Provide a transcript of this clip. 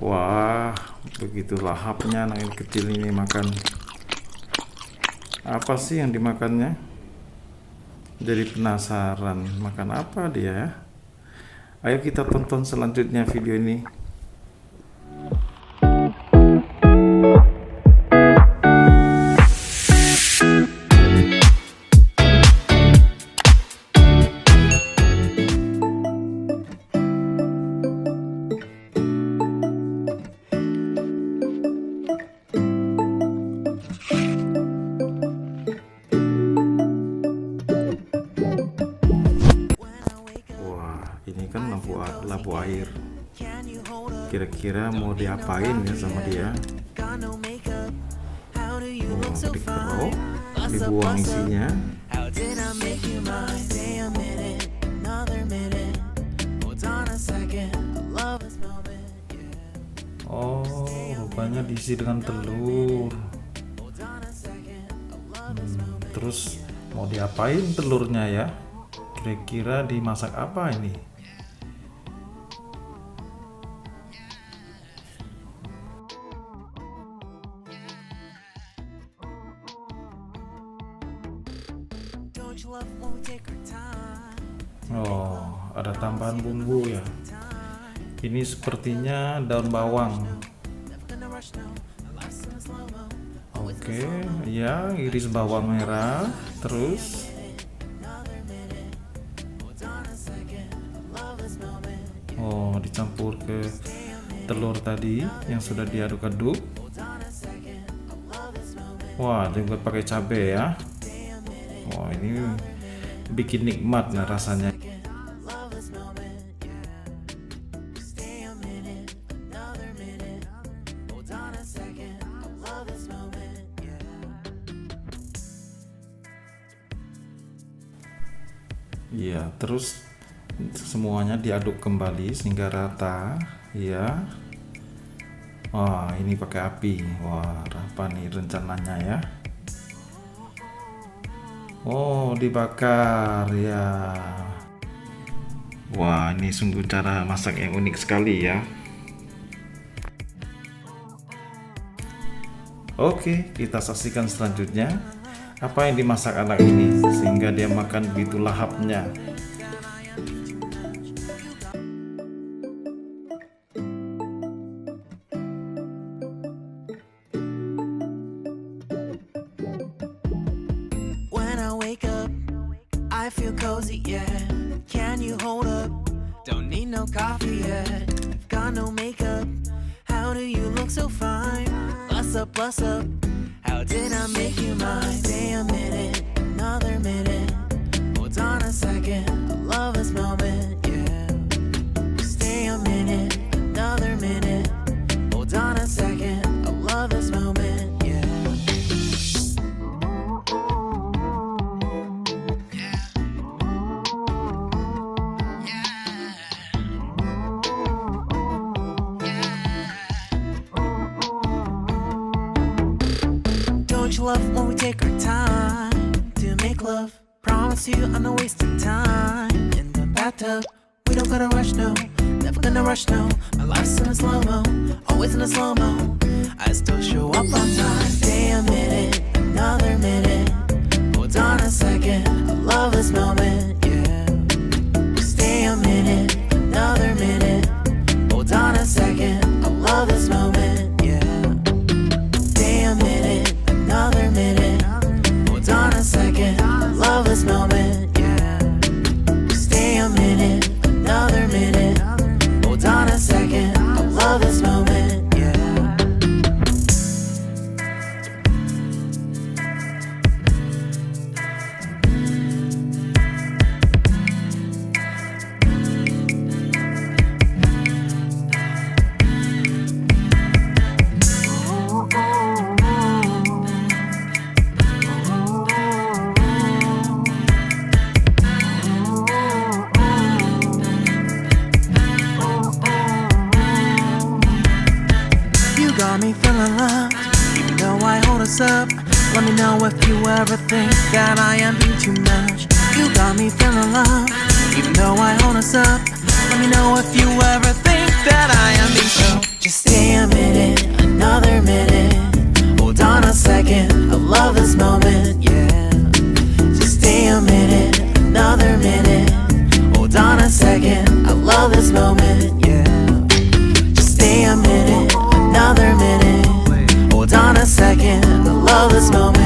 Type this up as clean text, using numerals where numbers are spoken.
Wah, begitu lahapnya anak kecil ini makan. Apa sih yang dimakannya? Jadi penasaran makan apa dia ya? Ayo kita tonton selanjutnya video ini. Ini kan lampu air. Kira-kira mau diapain ya sama dia? Dikerok, dibuang isinya. Oh, rupanya diisi dengan telur. Terus mau diapain telurnya ya? Kira-kira dimasak apa ini? Oh, ada tambahan bumbu ya. Ini sepertinya daun bawang. Oke, ya, iris bawang merah. Terus dicampur ke telur tadi yang sudah diaduk-aduk. Wah, juga pakai cabai ya. Wah, ini bikin nikmat nah rasanya. Iya, terus semuanya diaduk kembali sehingga rata ya. Wah, ini pakai api. Wah, apa nih rencananya ya? Oh, dibakar ya. Wah, ini sungguh cara masak yang unik sekali ya. Oke, kita saksikan selanjutnya apa yang dimasak anak ini sehingga dia makan begitu lahapnya. I feel cozy, yeah. Can you hold up? Don't need no coffee yet. Got no makeup. How do you look so fine? Bust up, bust up. How did I make you mine? Stay a minute, another minute. Hold on a second. I love this moment, yeah. Stay a minute, another minute. Hold on a second. I love this moment, yeah. Don't you love when we take our time to make love? Promise you I'm not wasting time in the bathtub. We don't gotta rush, no. Never gonna rush, no. My life's in a slow-mo, always in a slow-mo. I still show up on time. Stay a minute, another minute. Hold on a second, I love this moment, yeah. Stay a minute, another minute. Hold on a second, I love this moment, yeah. Stay a minute, another minute. Hold on a second, I love this moment, yeah. Stay a minute, another minute. Hold on a second, I love this moment, yeah. Got me feeling loved, even though I hold us up. Let me know if you ever think that I am being too much. You got me feeling loved, even though I hold us up. Let me know if you ever think that I am being so. Just stay stay a minute, another minute. Hold on a second, I love this moment, yeah. Just stay a minute, another minute. Hold on a second, I love this moment, yeah. Just stay a minute, another minute. Hold on a second, I love this moment.